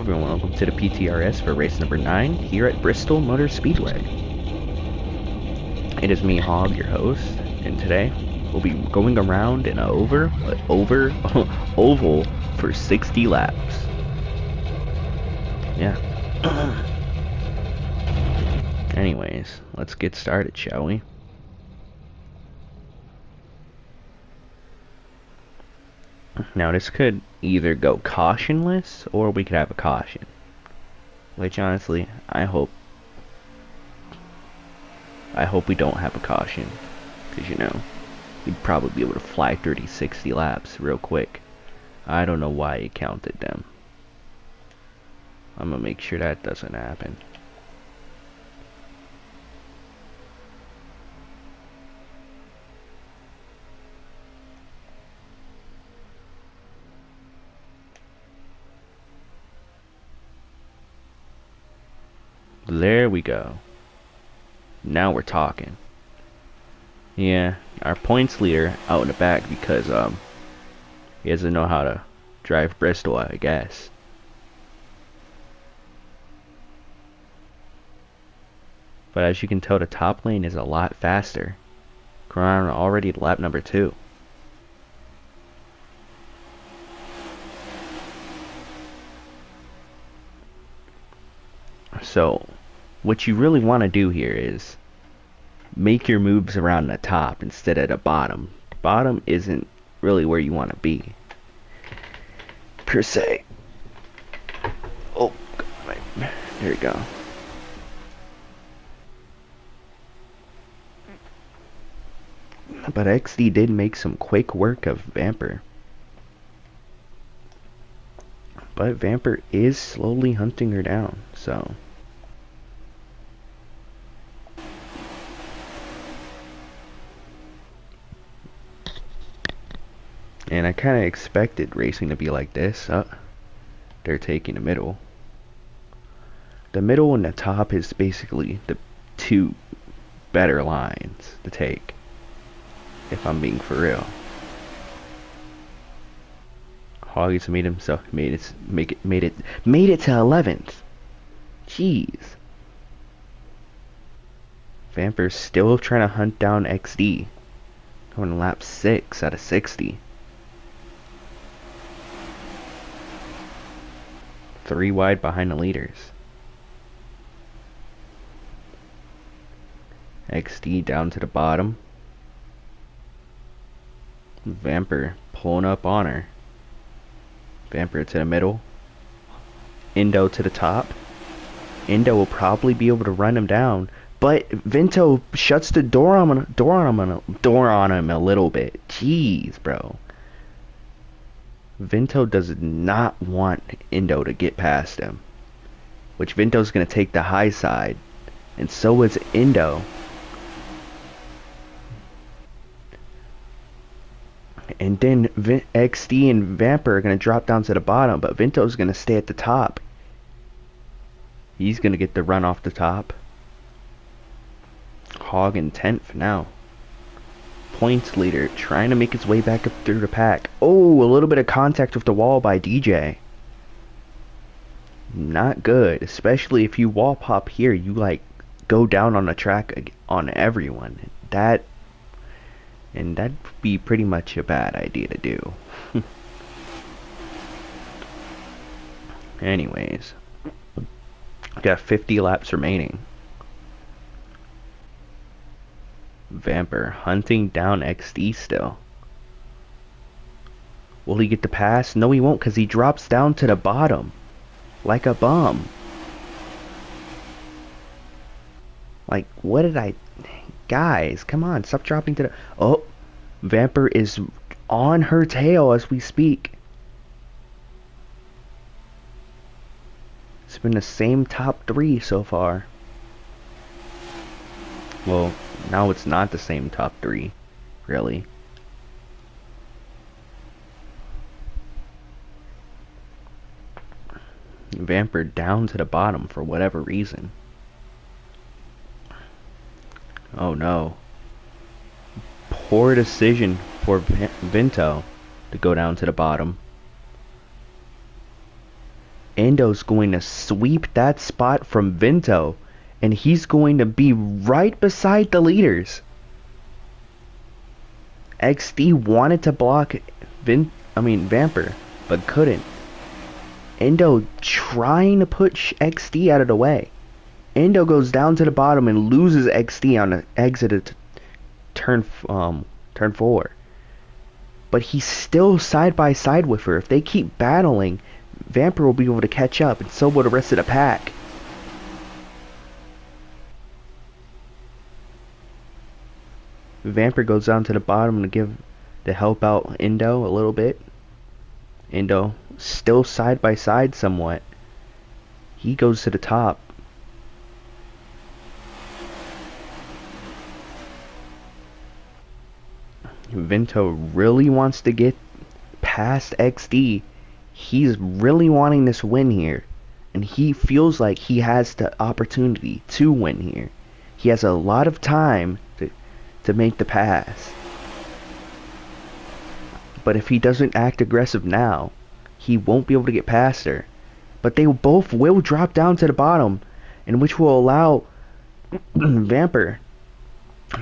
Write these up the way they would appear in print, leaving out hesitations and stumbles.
everyone, welcome to the P.T.R.S for race number 9 here at Bristol Motor Speedway. It is me, Hog, your host, and today we'll be going around in an oval for 60 laps. Yeah. Anyways, let's get started, shall we? Now this could either go cautionless or we could have a caution. Which honestly, I hope we don't have a caution. Because, you know, we'd probably be able to fly 30-60 laps real quick. I don't know why it counted them. I'm gonna make sure that doesn't happen. There we go. Now we're talking. Yeah, our points leader out in the back because he doesn't know how to drive Bristol, I guess. But as you can tell, the top lane is a lot faster. We're already at lap number 2. So, what you really want to do here is make your moves around the top instead of the bottom. Bottom isn't really where you want to be, per se. Oh, right. There we go. But XD did make some quick work of Vamper. But Vamper is slowly hunting her down, so... And I kind of expected racing to be like this. They're taking the middle. The middle and the top is basically the two better lines to take, if I'm being for real. Hoggies made it to 11th. Jeez. Vamper's still trying to hunt down XD. Going lap 6 out of 60. 3 wide behind the leaders. XD down to the bottom. Vamper pulling up on her. Vamper to the middle. Indo to the top. Indo will probably be able to run him down, but Vinto shuts the door on him a little bit. Jeez, bro. Vinto does not want Indo to get past him, which Vinto's going to take the high side, and so is Indo. And then XD and Vamper are going to drop down to the bottom, but Vinto's going to stay at the top. He's going to get the run off the top. Hog in 10th now. Points leader trying to make his way back up through the pack. Oh, a little bit of contact with the wall by DJ. Not good, especially if you wall pop here, you like go down on the track on everyone. That'd be pretty much a bad idea to do. Anyways, got 50 laps remaining. Vamper hunting down XD still. Will he get the pass? No, he won't, because he drops down to the bottom like a bum. Like, what did I... Guys, come on, stop dropping to the... Oh, Vamper is on her tail as we speak. It's been the same top 3 so far. Well, now it's not the same top 3, really. Vamper down to the bottom for whatever reason. Oh no. Poor decision for Vinto to go down to the bottom. Endo's going to sweep that spot from Vento, and he's going to be right beside the leaders. XD wanted to block Vamper, but couldn't. Endo trying to push XD out of the way. Endo goes down to the bottom and loses XD on the exit of turn 4. But he's still side by side with her. If they keep battling, Vamper will be able to catch up, and so will the rest of the pack. Vamper goes down to the bottom to help out Endo a little bit. Endo still side by side somewhat. He goes to the top. Vento really wants to get past XD. He's really wanting this win here, and he feels like he has the opportunity to win here. He has a lot of time to make the pass. But if he doesn't act aggressive now, he won't be able to get past her. But they both will drop down to the bottom, and which will allow Vamper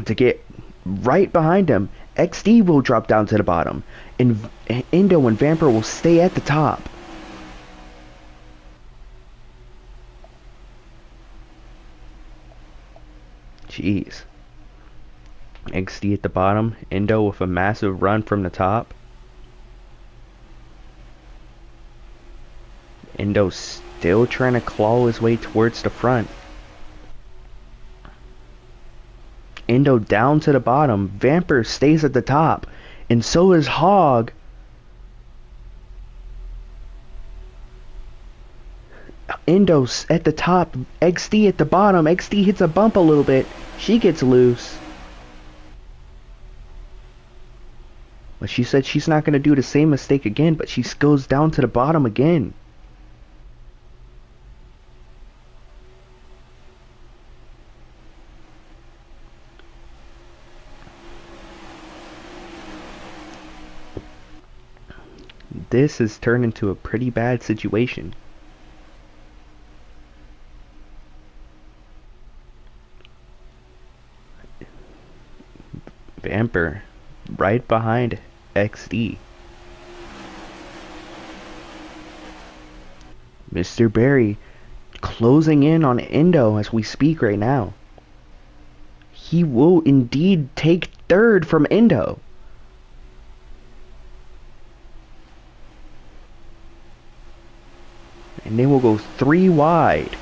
to get right behind him. XD will drop down to the bottom, and Endo and Vamper will stay at the top. Jeez. XD at the bottom, Endo with a massive run from the top. Endo still trying to claw his way towards the front. Endo down to the bottom. Vamper stays at the top, and so is Hog. Endo's at the top, XD at the bottom. XD hits a bump a little bit. She gets loose. But she said she's not going to do the same mistake again, but she goes down to the bottom again. This has turned into a pretty bad situation. Vamper right behind XD. Mr. Barry closing in on Endo as we speak right now. He will indeed take third from Endo. And they will go 3 wide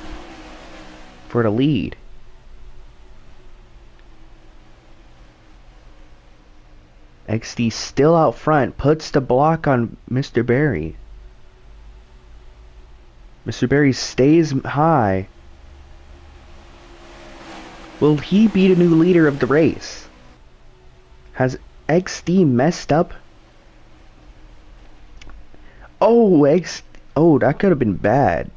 for the lead. XD still out front, puts the block on Mr. Barry. Mr. Barry stays high. Will he be the new leader of the race? Has XD messed up? Oh, that could have been bad.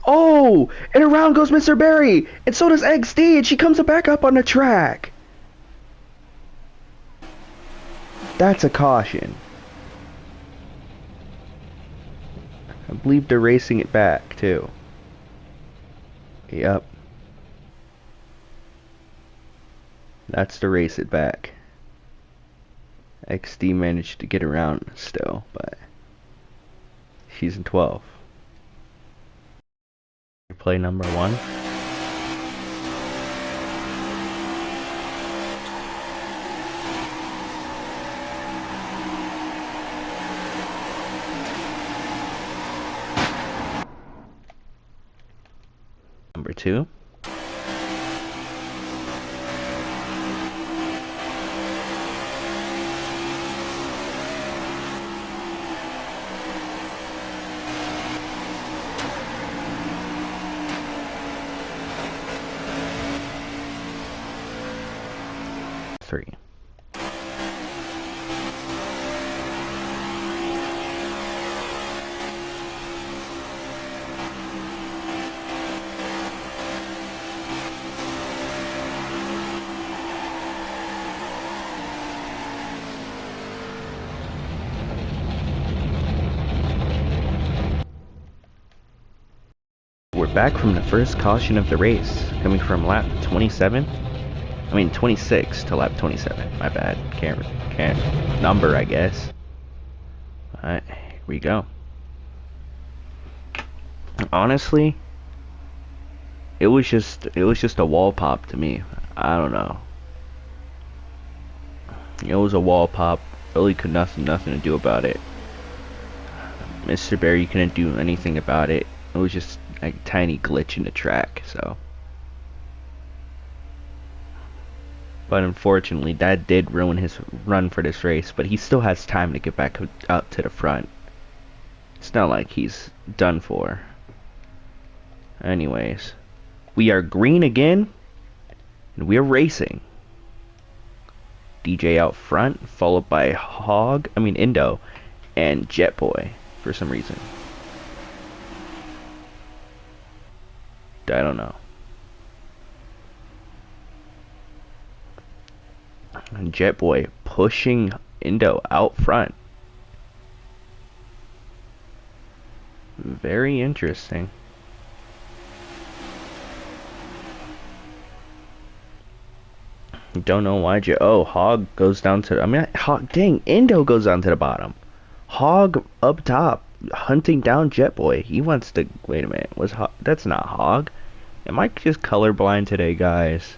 Oh, and around goes Mr. Barry, and so does XD, and she comes back up on the track. That's a caution. I believe they're racing it back, too. Yep. That's to race it back. XD managed to get around still, but she's in 12. Play number 1. Number 2. Three. we're back from the first caution of the race, coming from lap 27. I mean 26 to lap 27. My bad. Can't number, I guess. Alright, here we go. Honestly, it was just a wall pop to me. I don't know. It was a wall pop. Really could nothing to do about it. Mr. Barry couldn't do anything about it. It was just a tiny glitch in the track, so. But unfortunately, that did ruin his run for this race, but he still has time to get back out to the front. It's not like he's done for. Anyways, we are green again, and we're racing. DJ out front, followed by Indo, and Jet Boy for some reason. I don't know. And Jet Boy pushing Indo out front. Very interesting. Don't know why Hog goes down to dang, Indo goes down to the bottom. Hog up top, hunting down Jet Boy. He wants to wait a minute, that's not Hog. Am I just colorblind today, guys?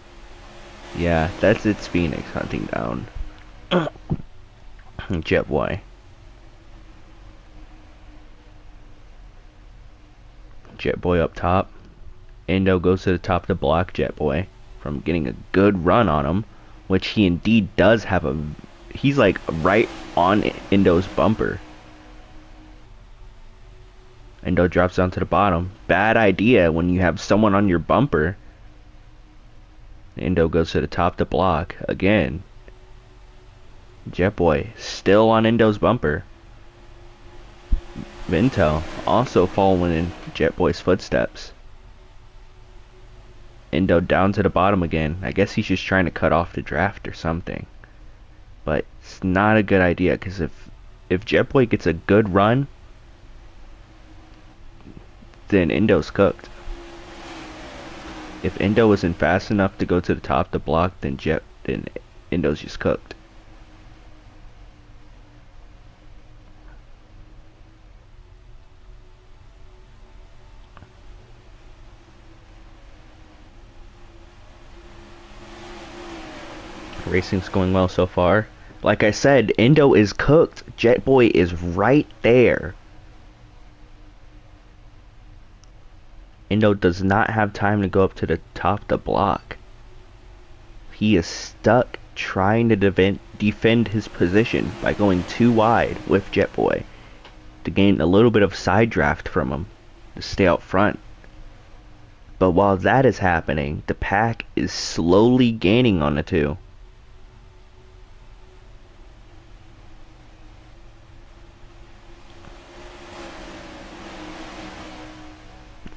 Yeah, it's Phoenix hunting down Jet Boy. Jet Boy up top. Indo goes to the top to block Jet Boy from getting a good run on him, which he indeed does have he's like right on Indo's bumper. Indo drops down to the bottom. Bad idea when you have someone on your bumper. Indo goes to the top to block again. Jet Boy still on Indo's bumper. Vinto also following in Jet Boy's footsteps. Indo down to the bottom again. I guess he's just trying to cut off the draft or something. But it's not a good idea, because if Jet Boy gets a good run, then Indo's cooked. If Indo isn't fast enough to go to the top to block, then Indo's just cooked. Racing's going well so far. Like I said, Indo is cooked. Jet Boy is right there. Indo does not have time to go up to the top to block. He is stuck trying to defend his position by going too wide with Jet Boy to gain a little bit of side draft from him to stay out front. But while that is happening, the pack is slowly gaining on the two.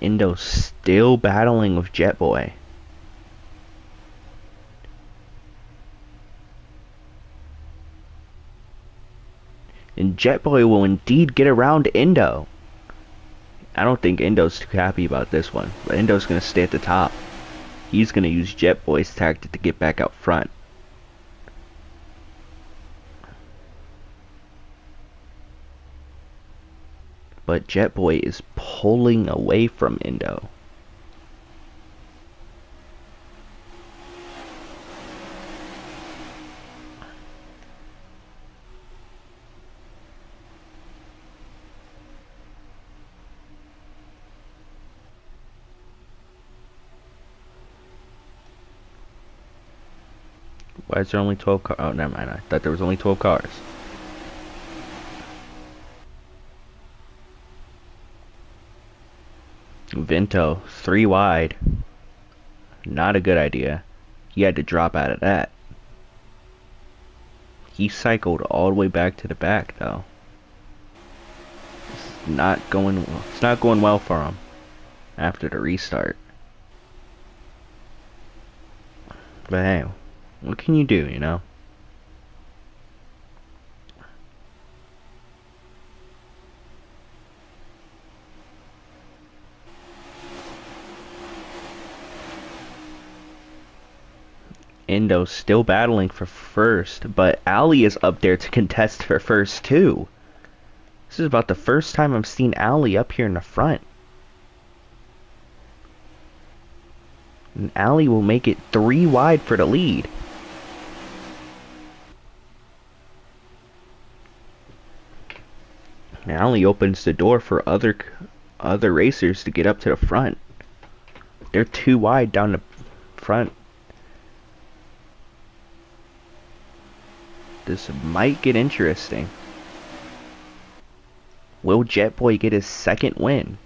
Indo still battling with Jet Boy. And Jet Boy will indeed get around Indo. I don't think Indo's too happy about this one, but Indo's going to stay at the top. He's going to use Jet Boy's tactic to get back out front. But Jet Boy is pulling away from Indo. Why is there only 12 cars? Oh, never mind. I thought there was only 12 cars. Vinto, 3 wide. Not a good idea. He had to drop out of that. He cycled all the way back to the back, though. It's not going well for him after the restart. But hey, what can you do, you know? Indo's still battling for first, but Ali is up there to contest for first too. This is about the first time I've seen Ali up here in the front. And Ali will make it 3 wide for the lead. And Ali opens the door for other racers to get up to the front. They're 2 wide down the front. This might get interesting. Will Jet Boy get his second win?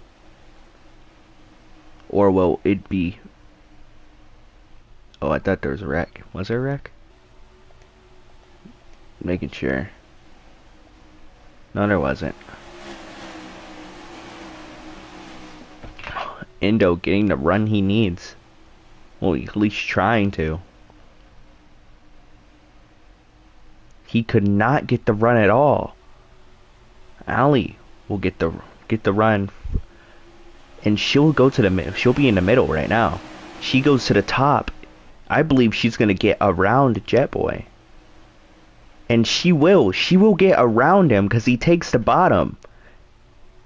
Or will it be... Oh, I thought there was a wreck. Was there a wreck? Making sure. No, there wasn't. Indo getting the run he needs. Well, at least trying to. He could not get the run at all. Ali will get the run, and she'll go to the middle. She'll be in the middle right now. She goes to the top. I believe she's gonna get around Jet Boy, and she will get around him because he takes the bottom,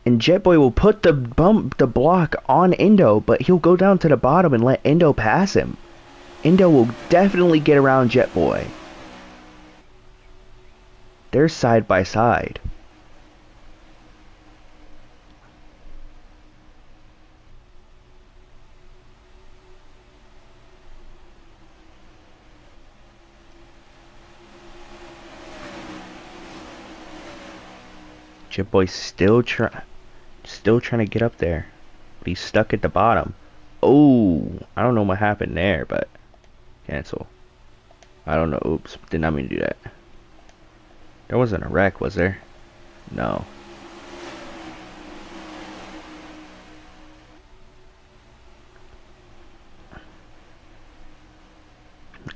and Jet Boy will put the block on Indo, but he'll go down to the bottom and let Indo pass him. Indo will definitely get around Jet Boy. They're side by side. Jet Boy's still trying to get up there, but he's stuck at the bottom. Oh, I don't know what happened there, but cancel. I don't know. Oops, did not mean to do that. There wasn't a wreck, was there? No.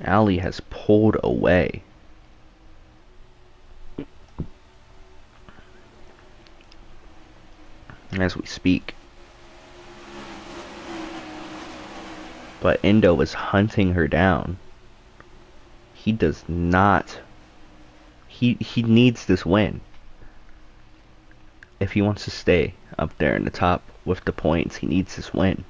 Ali has pulled away. As we speak. But Indo is hunting her down. He does not... He needs this win. If he wants to stay up there in the top with the points, he needs this win.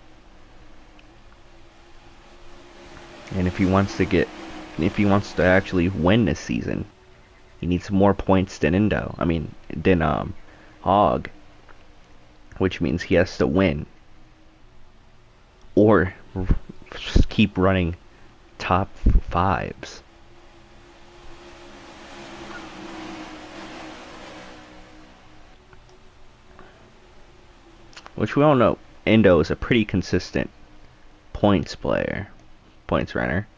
And if he wants to actually win this season, he needs more points than Indo. I mean, than Hog. Which means he has to win. Or just keep running top 5s. Which we all know, Indo is a pretty consistent points player. Points runner.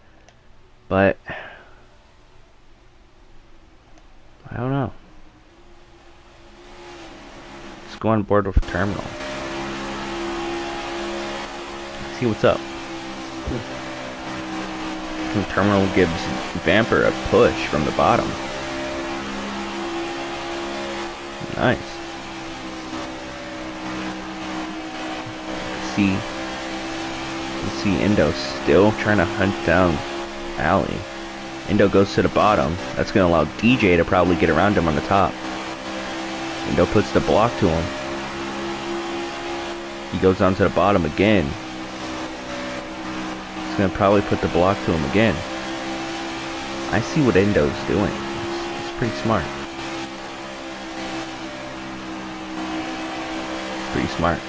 But I don't know. Let's go on board with Terminal. See what's up. And Terminal gives Vamper a push from the bottom. Nice. You see Indo still trying to hunt down Ali. Indo goes to the bottom. That's going to allow DJ to probably get around him on the top. Indo puts the block to him. He goes down to the bottom again. He's going to probably put the block to him again. I see what Indo's doing. It's pretty smart. Pretty smart.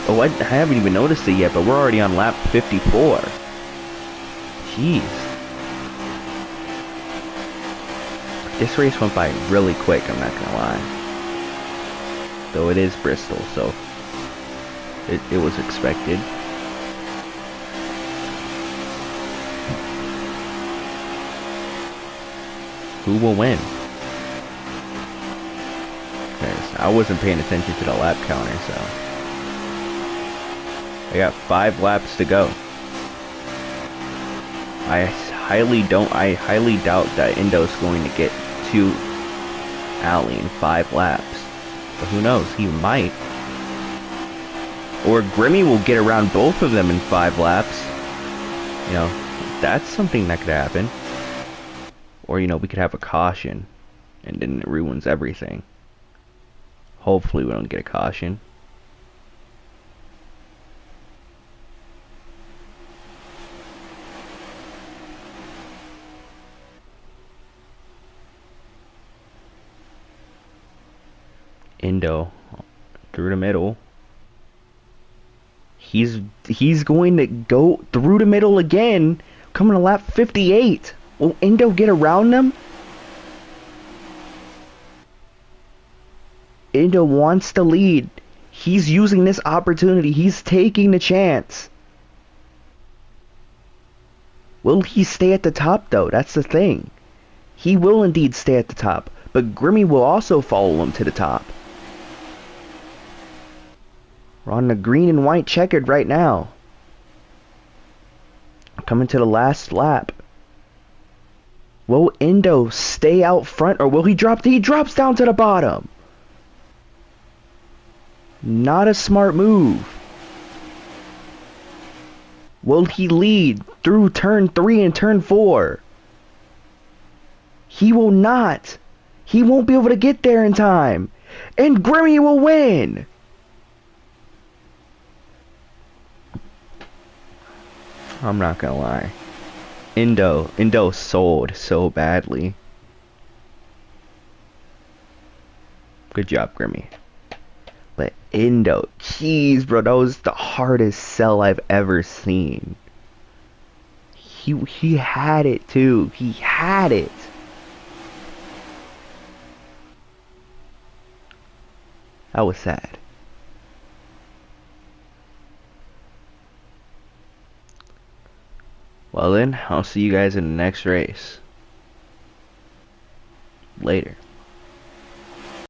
Oh, I haven't even noticed it yet, but we're already on lap 54. Jeez. This race went by really quick, I'm not gonna lie. Though it is Bristol, so it was expected. Who will win? Because I wasn't paying attention to the lap counter, so... I got 5 laps to go. I highly doubt that Indo's going to get to Ali in 5 laps. But who knows? He might. Or Grimmy will get around both of them in 5 laps. You know, That's something that could happen. Or, you know, we could have a caution, and then it ruins everything. Hopefully we don't get a caution. Indo through the middle. He's going to go through the middle again, coming to lap 58. Will Indo get around them? Indo wants to lead. He's using this opportunity. He's taking the chance. Will he stay at the top, though? That's the thing. He will indeed stay at the top, but Grimmy will also follow him to the top. We're on the green and white checkered right now. Coming to the last lap. Will Indo stay out front, or will he drop? He drops down to the bottom. Not a smart move. Will he lead through turn 3 and turn 4? He will not. He won't be able to get there in time. And Grimmy will win. I'm not gonna lie. Indo sold so badly. Good job, Grimmy. But Indo, jeez, bro, that was the hardest sell I've ever seen. He had it too. He had it. That was sad. Well then, I'll see you guys in the next race. Later.